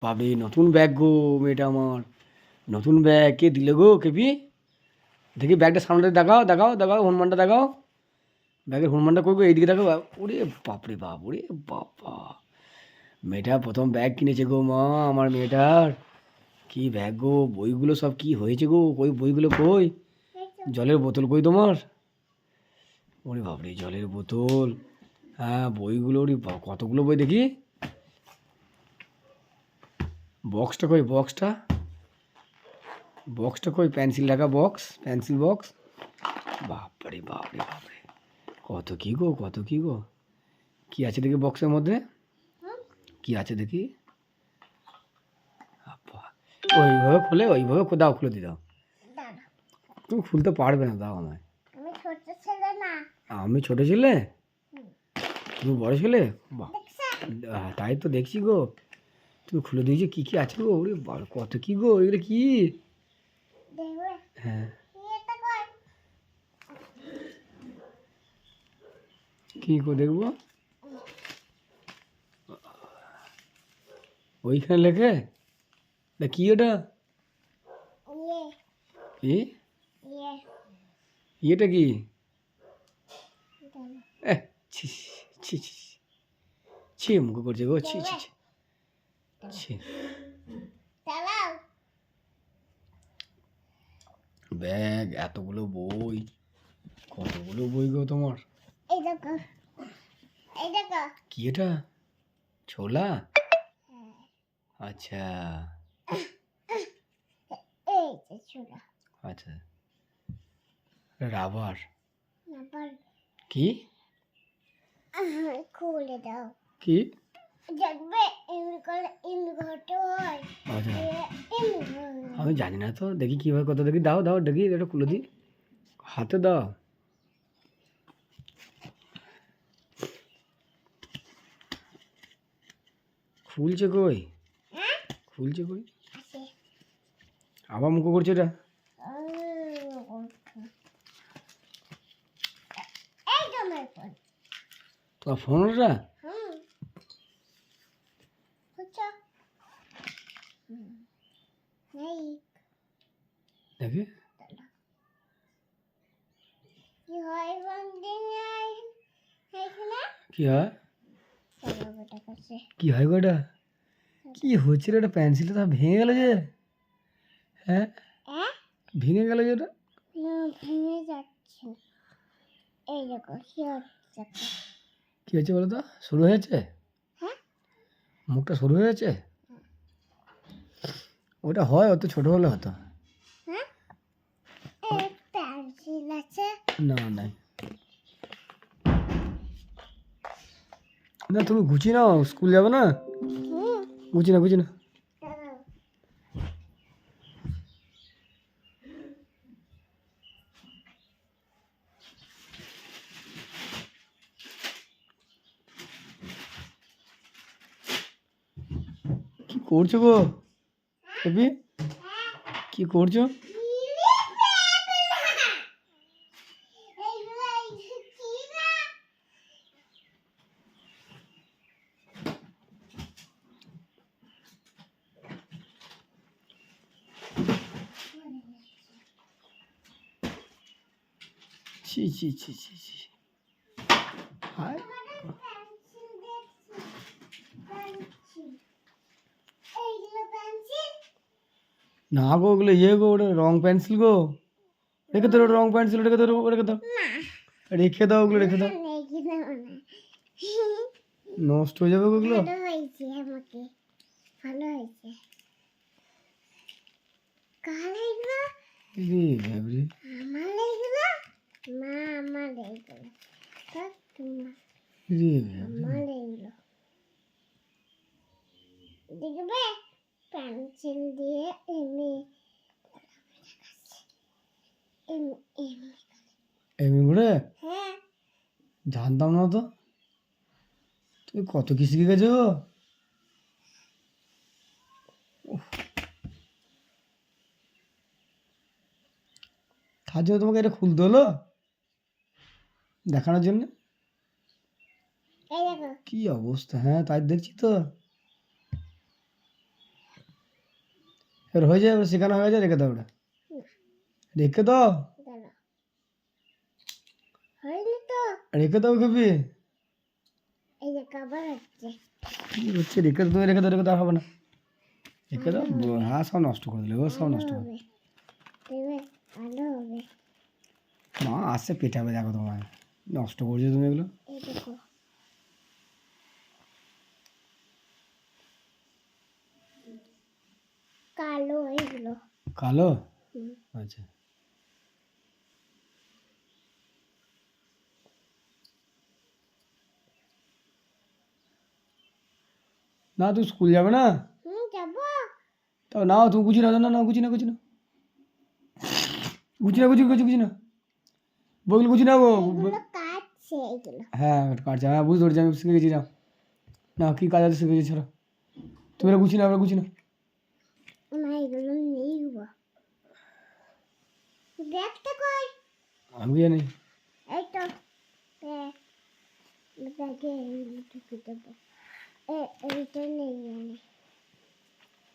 বাবরে নতুন ব্যাগ গো মেয়েটা আমার। নতুন ব্যাগ কে দিলে গো কেপি? দেখি ব্যাগটা সামনে দেখাও, দেখাও, দেখাও, হনুমানটা দেখাও। ব্যাগের হনুমানটা কই গো? এইদিকে দেখাও। ওরে বাপরে বাপ! ওরে বাবা! মেয়েটা ১ম ব্যাগ কিনেছে গো মা আমার মেয়েটার। কি ব্যাগ গো! বইগুলো সব কি হয়েছে গো? কই বইগুলো কই? জলের বোতল কই তোমার? ওরে বাপরে! জলের বোতল। হ্যাঁ, বইগুলো ওরে কতগুলো বই দেখি? বক্সটা কই বক্সটা? বক্সটা কই? পেন্সিল রাখা বক্স, পেন্সিল বক্স। বাপরে বাপরে বাপরে! কত কি গো, কত কি গো! কি আছে দেখি বক্সের মধ্যে? কি আছে দেখি? বাবা! ওইভাবে খুলে, ওইভাবে দাও, খুলে দিয়ে দাও। তুমি খুলতে পারবে না, দাও আমায়। আমি ছোট ছেলে না। আমি ছোট ছেলে? তুমি বড় ছেলে? বাহ! তাই তো দেখছি গো। তুমি খুলে দিয়েছো, কি কি আছে গো? ওরে বাবা! কত কি গো? এগুলো কি? দেখবে হ্যাঁ, এটা কই? কি গো দেখবো? ওইখানে লেখে? এটা কি ওটা? ইয়ে কি? ইয়ে এটা কি? দাও। এহ! ছি, ছি, ছি, ছি। ছি মুখে করছে গো। ছি, ছি, ছি, ছি। চালাও। ব্যাগ, এতগুলো বই, কতগুলো বই গো তোমার? এই দেখো, এই দেখো। কি এটা? ছোলা? হ্যাঁ, আচ্ছা, এই যে ছোট। আচ্ছা। রাবার। আবার কি? খুলে দাও। কি? দেখবে এমনি করলে এমনি ঘটে হয়। আচ্ছা, এমনি হয়। আমি জানি না তো। দেখি কিভাবে কত দেখি। দাও, দাও, দেখি এটা খুলে দিই। হাতে দাও। খুলছে কই? হ্যাঁ? খুলছে কই? আছে। আবার মুখে করছে এটা? এই তো আমার ফোন। তোমার ফোন ওটা? হুম। বুঝছো? নেই। দেখি। কি হয় বন্ধু নাই? এখানে কি হয়? চলো গোটা কাছে। কি হয় গো এটা? কি হচ্ছে রে? এটা পেন্সিলটা তো ভেঙে গেল যে? হ্যাঁ, ভেঙে গেল যে এটা? না, ভেঙে যাচ্ছে না। এই দেখো কি হচ্ছে। কি হয়েছে বলো তো? শুরু হয়েছে? হ্যাঁ? মুখটা শুরু হয়েছে? ওটা হয়, অত ছোট হলে হতো। হ্যাঁ? এই পেন্সিল আছে। না, নাই। না, তুমি গুছিয়ে নাও, স্কুল যাবে না? হুম। গুছিয়ে নাও, গুছিয়ে নাও। দাঁড়াও। কি করছো গো কবি? কি করছো? ছি, ছি, ছি, ছি, ছি। হায়! না গো, ওগুলো ইয়ে গো, ওটা রং পেন্সিল গো। রেখে দাও, ওটা রং পেন্সিল, রেখে দাও, রেখে দাও। রেখে দাও, ওগুলো রেখে দাও। নষ্ট হয়ে যাবে গো ওগুলো। ভালো হয়েছে আমাকে। ভালো হয়েছে। কার এগুলো? রে বাবরে! আমার এগুলো? মা আমার এগুলো। দেখ তোমার রে বাবরে! আমার এগুলো। দেখবে পেন্সিল দিয়ে এমনি এমনি এমনি। এমনি করে? হ্যাঁ। জানতাম না তো। তুমি কত কি শিখে গেছো গো? তার জন্য তোমাকে এটা খুলতে হলো দেখানোর জন্য? এই দেখো। কি অবস্থা! হ্যাঁ, তাই দেখছি তো। এবার হয়ে যাবে, শেখানো হয়ে গেছে, রেখে দাও ওটা, রেখে দাও, দাঁড়া হয়নি তো। রেখে দাও কপি। এই যে কাবার হচ্ছে। কি হচ্ছে, রেখে দাও, রেখে দাও, রেখে দাও, হবে না, রেখে দাও। হ্যাঁ, সব নষ্ট করে দিলে গো, সব নষ্ট করে হবে দেবে, ভালো হবে। মা আসছে পেটাবে, দেখো তোমার নষ্ট করছো তুমি এগুলো। এই দেখো কালো এগুলো। কালো, হুম। আচ্ছা। না তুই স্কুল যাবে না? যাবো। তাও নাও, তুমি গুছি না, না না গুছি না, গুছি না, গুছি না, গুছি না, বইগুলো গুছি না গো। এগুলো কাটছে এগুলো। হ্যাঁ কাটছে, হ্যাঁ বুঝতে পারছি, আমি শিখে গেছি। না না কি কাজ আছে শিখে গেছি, ছাড়া তুমি এটা গুছি না, আমরা গুছি না। না এগুলো নেই গো। দেখতে কই? আমি জানি। এই তো ব্যাগে ঢুকে দেবো। এইটা নেই মানে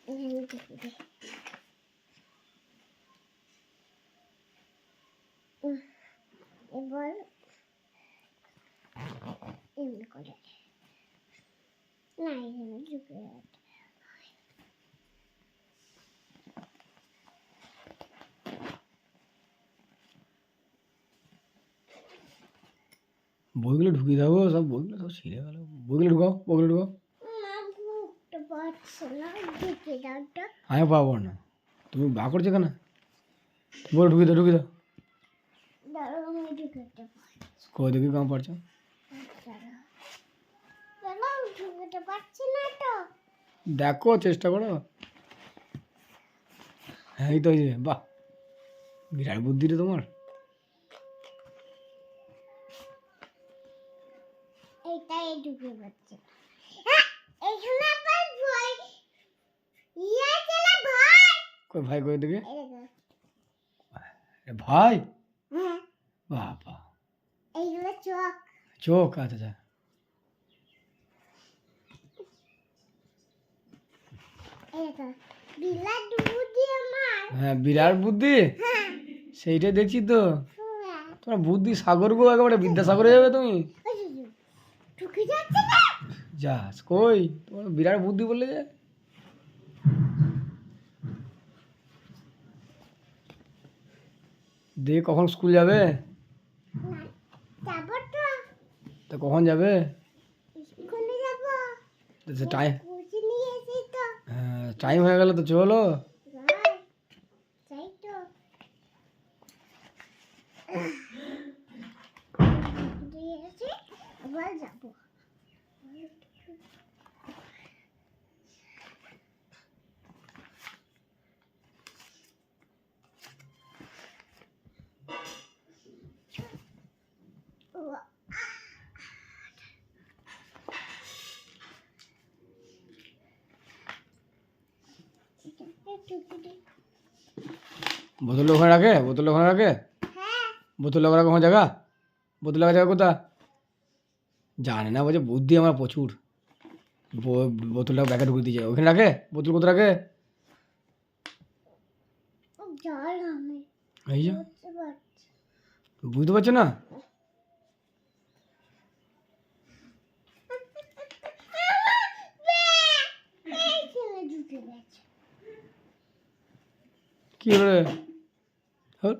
এখানে ঢুকে দে। এবার এমনি করে না এখানে ঢুকে যাচ্ছে। বইগুলো ঢুকিয়ে দাও গো, সব বইগুলো সব ছিঁড়ে গেল। বইগুলো ঢুকাও, বইগুলো ঢুকাও। মা বুকটা পাচ্ছে না, ঢুকে দাও তো। আমি পাবো না, তুমি বা করছো কেন? বই ঢুকিয়ে দাও, ঢুকিয়ে দাও। দাঁড়াও আমি ঢুকে দেবো। কই দেখি কেমন পারছো। দাঁড়াও ঢুকতে পারছি না তো। দেখো চেষ্টা করো। হ্যাঁ এই তো হয়েছে, বাহ বিরাট বুদ্ধি রে তোমার। এইটাই ঢুকে পাচ্ছে। এখানে আবার ভয় ইয়ে চলে ভাই। কই ভাই, কই দেখি। এই দেখো। এ ভাই, হ্যাঁ বাবা এইগুলো চোখ। চোখ, আচ্ছা আচ্ছা। এই দেখো বিরাট বুদ্ধি আমার। হ্যাঁ বিরাট বুদ্ধি, হ্যাঁ সেইটাই দেখছি তো। হ্যাঁ। তোমার বুদ্ধি সাগর গো, একেবারে বিদ্যাসাগরে যাবে তুমি। ওই যে, ঢুকে যাচ্ছে না। যাস কই, তোমার বিরাট বুদ্ধি বললে যে। দিয়ে কখন স্কুল যাবে? না যাবো তো, তা কখন যাবে? স্কুলে যাবো। টাইম, কুচি নিয়ে এসেছি তো। হ্যাঁ টাইম হয়ে গেল তো, চলো। যাই যাই তো। দিয়ে এসে আবার যাবো। বোতল ওখানে রাখে, বোতল ওখানে রাখে, হ্যাঁ বোতল ওখানে কোনো জায়গা, বোতল রাখা জায়গা কোথা জানে না, বলছে বুদ্ধি আমার প্রচুর। বোতলটা ব্যাগে ঢুকে দিয়ে যায়, ওখানে রাখে, বোতল কোথায় রাখে। জল আমি এই যে বুঝতে পারছি। বুঝতে পারছো না? এইখানে ঢুকে গেছে। কি হলো রে? হল